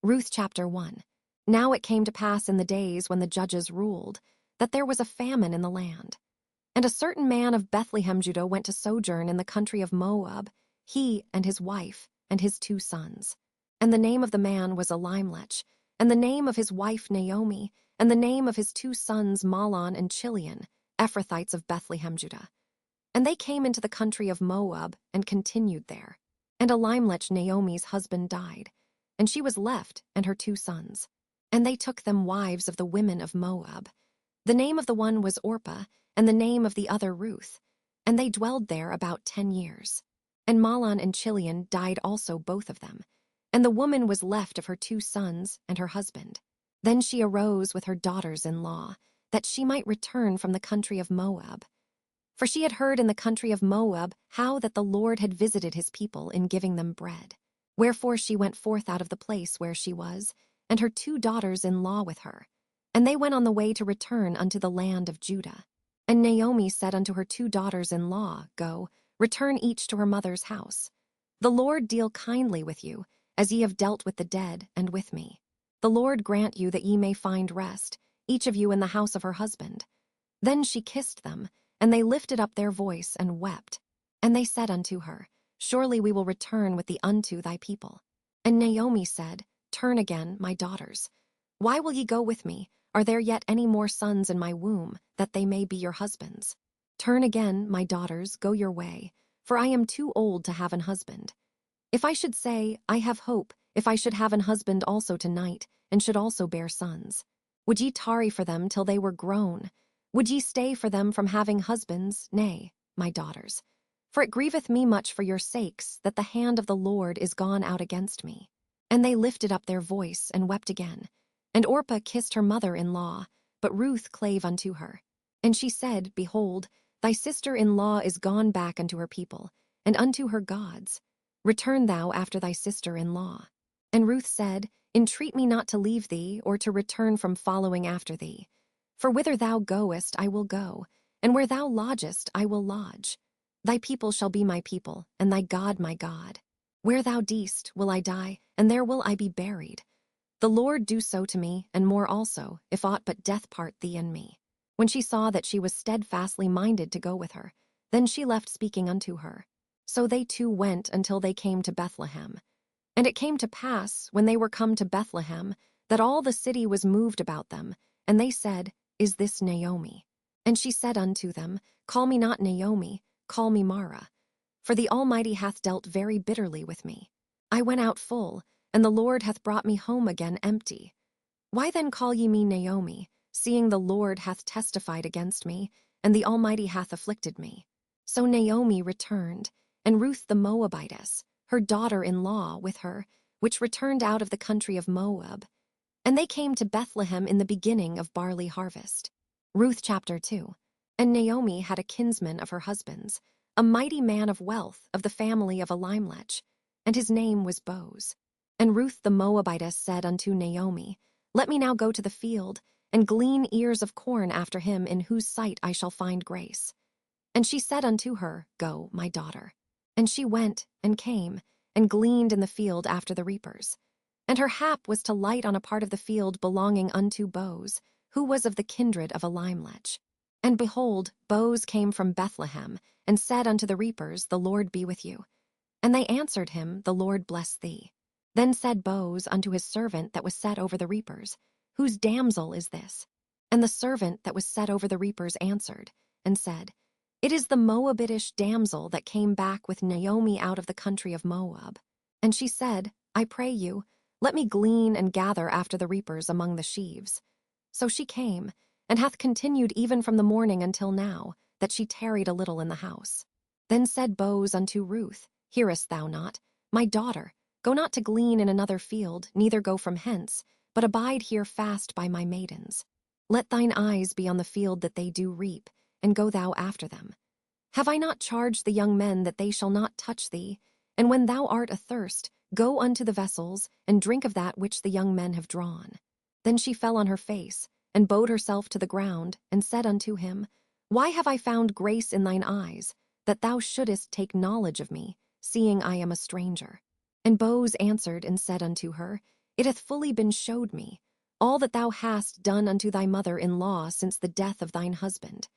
Ruth chapter 1. Now it came to pass in the days when the judges ruled, that there was a famine in the land. And a certain man of Bethlehem, Judah, went to sojourn in the country of Moab, he and his wife and his 2 sons. And the name of the man was Elimelech, and the name of his wife Naomi, and the name of his 2 sons Mahlon and Chilion, Ephrathites of Bethlehem, Judah. And they came into the country of Moab and continued there. And Elimelech, Naomi's husband, died, and she was left and her 2 sons. And they took them wives of the women of Moab. The name of the one was Orpah, and the name of the other Ruth. And they dwelled there about 10 years. And Mahlon and Chilion died also, both of them. And the woman was left of her 2 sons and her husband. Then she arose with her daughters-in-law, that she might return from the country of Moab. For she had heard in the country of Moab how that the Lord had visited his people in giving them bread. Wherefore she went forth out of the place where she was, and her 2 daughters-in-law with her. And they went on the way to return unto the land of Judah. And Naomi said unto her 2 daughters-in-law, Go, return each to her mother's house. The Lord deal kindly with you, as ye have dealt with the dead and with me. The Lord grant you that ye may find rest, each of you in the house of her husband. Then she kissed them, and they lifted up their voice and wept. And they said unto her, Surely we will return with thee unto thy people. And Naomi said, Turn again, my daughters. Why will ye go with me? Are there yet any more sons in my womb, that they may be your husbands? Turn again, my daughters, go your way, for I am too old to have an husband. If I should say, I have hope, if I should have an husband also tonight, and should also bear sons, would ye tarry for them till they were grown? Would ye stay for them from having husbands? Nay, my daughters. For it grieveth me much for your sakes, that the hand of the Lord is gone out against me. And they lifted up their voice and wept again. And Orpah kissed her mother-in-law, but Ruth clave unto her. And she said, Behold, thy sister-in-law is gone back unto her people, and unto her gods. Return thou after thy sister-in-law. And Ruth said, Entreat me not to leave thee, or to return from following after thee. For whither thou goest I will go, and where thou lodgest I will lodge. Thy people shall be my people, and thy God my God. Where thou deest will I die, and there will I be buried. The Lord do so to me, and more also, if aught but death part thee and me. When she saw that she was steadfastly minded to go with her, then she left speaking unto her. So they 2 went until they came to Bethlehem. And it came to pass, when they were come to Bethlehem, that all the city was moved about them, and they said, Is this Naomi? And she said unto them, Call me not Naomi, call me Mara. For the Almighty hath dealt very bitterly with me. I went out full, and the Lord hath brought me home again empty. Why then call ye me Naomi, seeing the Lord hath testified against me, and the Almighty hath afflicted me? So Naomi returned, and Ruth the Moabitess, her daughter-in-law, with her, which returned out of the country of Moab. And they came to Bethlehem in the beginning of barley harvest. Ruth chapter 2. And Naomi had a kinsman of her husband's, a mighty man of wealth of the family of Elimelech, and his name was Boaz. And Ruth the Moabitess said unto Naomi, Let me now go to the field, and glean ears of corn after him in whose sight I shall find grace. And she said unto her, Go, my daughter. And she went, and came, and gleaned in the field after the reapers. And her hap was to light on a part of the field belonging unto Boaz, who was of the kindred of Elimelech. And behold, Boaz came from Bethlehem, and said unto the reapers, The Lord be with you. And they answered him, The Lord bless thee. Then said Boaz unto his servant that was set over the reapers, Whose damsel is this? And the servant that was set over the reapers answered, and said, It is the Moabitish damsel that came back with Naomi out of the country of Moab. And she said, I pray you, let me glean and gather after the reapers among the sheaves. So she came, and hath continued even from the morning until now, that she tarried a little in the house. Then said Boaz unto Ruth, Hearest thou not? My daughter, go not to glean in another field, neither go from hence, but abide here fast by my maidens. Let thine eyes be on the field that they do reap, and go thou after them. Have I not charged the young men that they shall not touch thee? And when thou art athirst, go unto the vessels, and drink of that which the young men have drawn. Then she fell on her face, and bowed herself to the ground, and said unto him, Why have I found grace in thine eyes, that thou shouldest take knowledge of me, seeing I am a stranger? And Boaz answered and said unto her, It hath fully been showed me, all that thou hast done unto thy mother-in-law since the death of thine husband,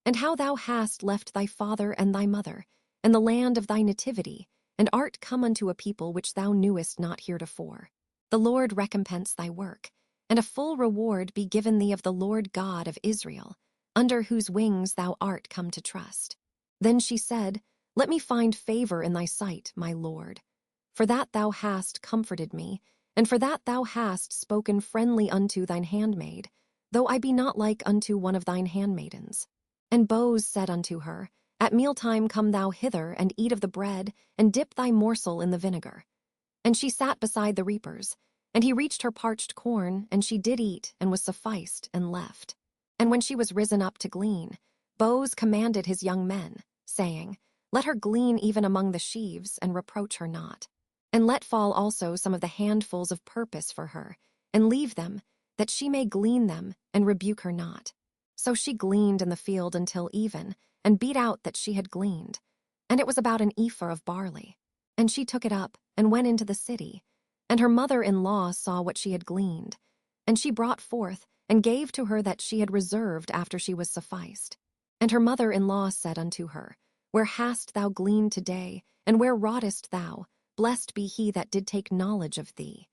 and how thou hast left thy father and thy mother, and the land of thy nativity, and art come unto a people which thou knewest not heretofore. The Lord recompense thy work, and a full reward be given thee of the Lord God of Israel, under whose wings thou art come to trust. Then she said, Let me find favor in thy sight, my Lord. For that thou hast comforted me, and for that thou hast spoken friendly unto thine handmaid, though I be not like unto one of thine handmaidens. And Boaz said unto her, At mealtime come thou hither, and eat of the bread, and dip thy morsel in the vinegar. And she sat beside the reapers, and he reached her parched corn, and she did eat, and was sufficed, and left. And when she was risen up to glean, Boaz commanded his young men, saying, Let her glean even among the sheaves, and reproach her not. And let fall also some of the handfuls of purpose for her, and leave them, that she may glean them, and rebuke her not. So she gleaned in the field until even, and beat out that she had gleaned. And it was about an ephah of barley. And she took it up, and went into the city. And her mother-in-law saw what she had gleaned. And she brought forth, and gave to her that she had reserved after she was sufficed. And her mother-in-law said unto her, Where hast thou gleaned today, and where wroughtest thou? Blessed be he that did take knowledge of thee.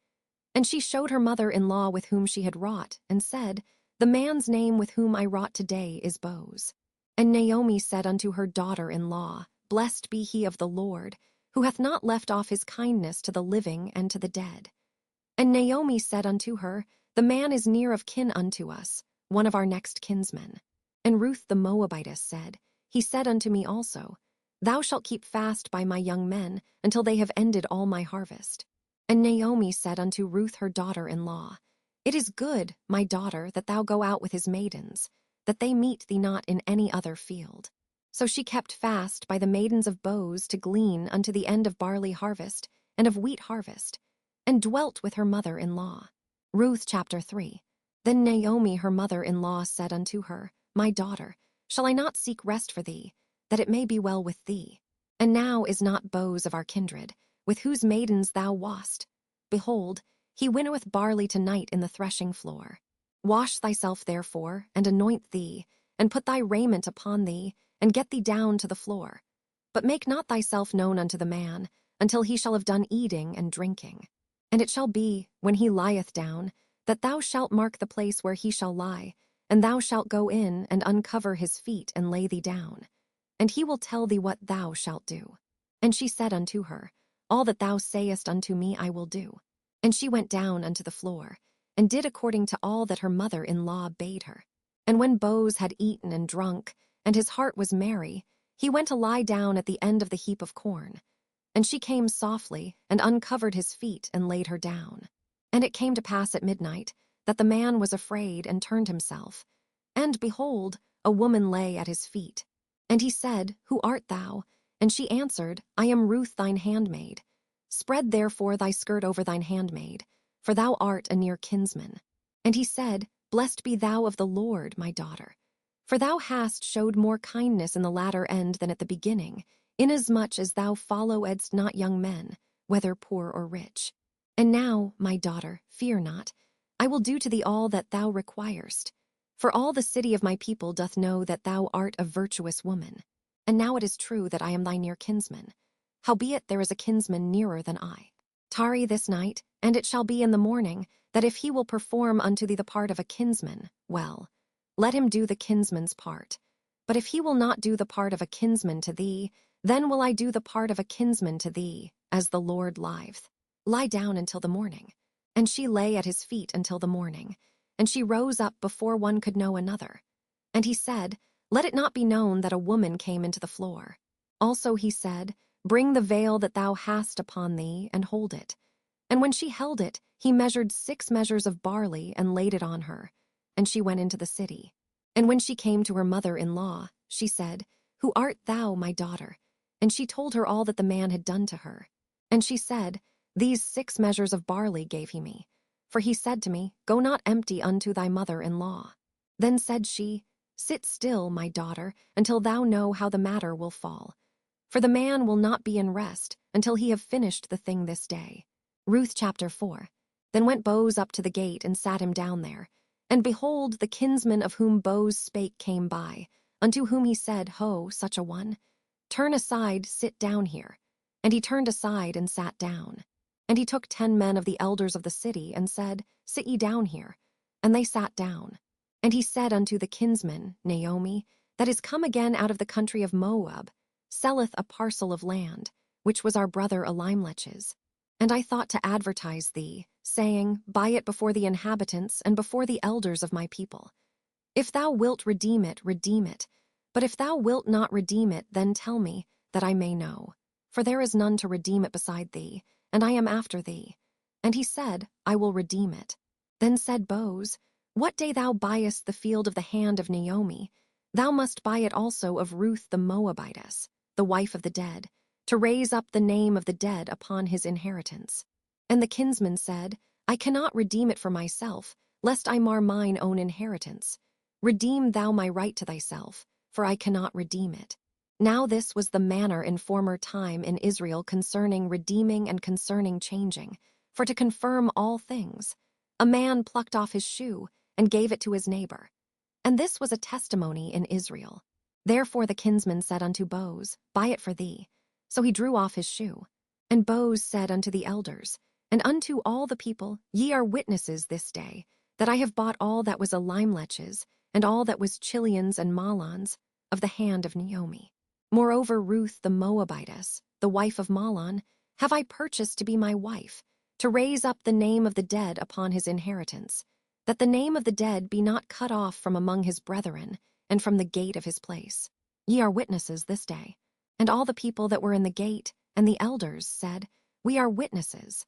And she showed her mother-in-law with whom she had wrought, and said, The man's name with whom I wrought today is Boaz. And Naomi said unto her daughter-in-law, Blessed be he of the Lord, who hath not left off his kindness to the living and to the dead. And Naomi said unto her, The man is near of kin unto us, one of our next kinsmen. And Ruth the Moabitess said, He said unto me also, Thou shalt keep fast by my young men until they have ended all my harvest. And Naomi said unto Ruth her daughter-in-law, It is good, my daughter, that thou go out with his maidens, that they meet thee not in any other field. So she kept fast by the maidens of Boaz to glean unto the end of barley harvest and of wheat harvest, and dwelt with her mother-in-law. Ruth chapter 3. Then Naomi her mother-in-law said unto her, My daughter, shall I not seek rest for thee, that it may be well with thee? And now is not Boaz of our kindred, with whose maidens thou wast? Behold, he winnoweth barley tonight in the threshing floor. Wash thyself therefore, and anoint thee, and put thy raiment upon thee, and get thee down to the floor. But make not thyself known unto the man, until he shall have done eating and drinking. And it shall be, when he lieth down, that thou shalt mark the place where he shall lie, and thou shalt go in and uncover his feet and lay thee down. And he will tell thee what thou shalt do. And she said unto her, All that thou sayest unto me I will do. And she went down unto the floor, and did according to all that her mother-in-law bade her. And when Boaz had eaten and drunk, and his heart was merry, he went to lie down at the end of the heap of corn. And she came softly, and uncovered his feet, and laid her down. And it came to pass at midnight, that the man was afraid, and turned himself. And behold, a woman lay at his feet. And he said, Who art thou? And she answered, I am Ruth thine handmaid. Spread therefore thy skirt over thine handmaid, for thou art a near kinsman. And he said, Blessed be thou of the Lord, my daughter. For thou hast showed more kindness in the latter end than at the beginning, inasmuch as thou followedst not young men, whether poor or rich. And now, my daughter, fear not. I will do to thee all that thou requirest. For all the city of my people doth know that thou art a virtuous woman. And now it is true that I am thy near kinsman. Howbeit there is a kinsman nearer than I. Tarry this night, and it shall be in the morning, that if he will perform unto thee the part of a kinsman, well, let him do the kinsman's part. But if he will not do the part of a kinsman to thee, then will I do the part of a kinsman to thee, as the Lord liveth. Lie down until the morning. And she lay at his feet until the morning, and she rose up before one could know another. And he said, Let it not be known that a woman came into the floor. Also he said, Bring the veil that thou hast upon thee, and hold it. And when she held it, he measured 6 measures of barley, and laid it on her. And she went into the city. And when she came to her mother-in-law, she said, Who art thou, my daughter? And she told her all that the man had done to her. And she said, These 6 measures of barley gave he me. For he said to me, Go not empty unto thy mother-in-law. Then said she, Sit still, my daughter, until thou know how the matter will fall. For the man will not be in rest until he have finished the thing this day. Ruth chapter 4. Then went Boaz up to the gate and sat him down there. And behold, the kinsman of whom Boaz spake came by, unto whom he said, Ho, such a one, turn aside, sit down here. And he turned aside and sat down. And he took 10 men of the elders of the city, and said, Sit ye down here. And they sat down. And he said unto the kinsman, Naomi, that is come again out of the country of Moab, selleth a parcel of land, which was our brother Elimelech's. And I thought to advertise thee, saying, Buy it before the inhabitants and before the elders of my people. If thou wilt redeem it, redeem it. But if thou wilt not redeem it, then tell me, that I may know. For there is none to redeem it beside thee, and I am after thee. And he said, I will redeem it. Then said Boaz, What day thou buyest the field of the hand of Naomi, thou must buy it also of Ruth the Moabitess, the wife of the dead, to raise up the name of the dead upon his inheritance. And the kinsman said, I cannot redeem it for myself, lest I mar mine own inheritance. Redeem thou my right to thyself, for I cannot redeem it. Now this was the manner in former time in Israel concerning redeeming and concerning changing, for to confirm all things. A man plucked off his shoe and gave it to his neighbor. And this was a testimony in Israel. Therefore the kinsman said unto Boaz, Buy it for thee. So he drew off his shoe. And Boaz said unto the elders, and unto all the people, Ye are witnesses this day, that I have bought all that was Elimelech's, and all that was Chilion's and Mahlon's, of the hand of Naomi. Moreover Ruth the Moabitess, the wife of Mahlon, have I purchased to be my wife, to raise up the name of the dead upon his inheritance, that the name of the dead be not cut off from among his brethren, and from the gate of his place. Ye are witnesses this day. And all the people that were in the gate, and the elders, said, We are witnesses.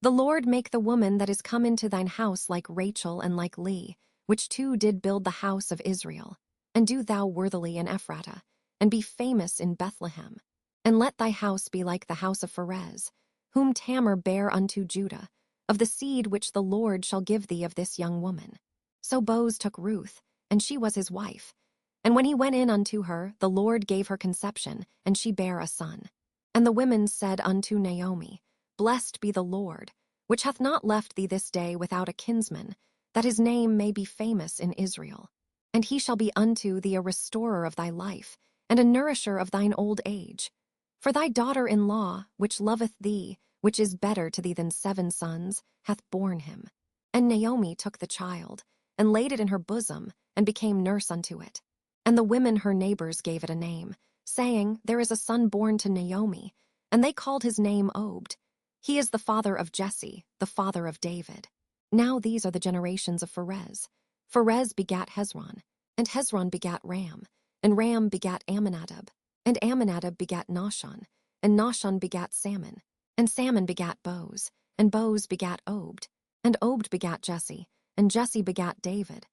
The Lord make the woman that is come into thine house like Rachel and like Leah, which two did build the house of Israel. And do thou worthily in Ephratah, and be famous in Bethlehem. And let thy house be like the house of Pharez, whom Tamar bare unto Judah, of the seed which the Lord shall give thee of this young woman. So Boaz took Ruth, and she was his wife. And when he went in unto her, the Lord gave her conception, and she bare a son. And the women said unto Naomi, Blessed be the Lord, which hath not left thee this day without a kinsman, that his name may be famous in Israel. And he shall be unto thee a restorer of thy life, and a nourisher of thine old age. For thy daughter-in-law, which loveth thee, which is better to thee than 7 sons, hath borne him. And Naomi took the child, and laid it in her bosom, and became nurse unto it. And the women her neighbors gave it a name, saying, There is a son born to Naomi, and they called his name Obed. He is the father of Jesse, the father of David. Now these are the generations of Pharez. Pharez begat Hezron, and Hezron begat Ram, and Ram begat Amminadab, and Amminadab begat Nahshon, and Nahshon begat Salmon, and Salmon begat Boaz, and Boaz begat Obed, and Obed begat Jesse, and Jesse begat David,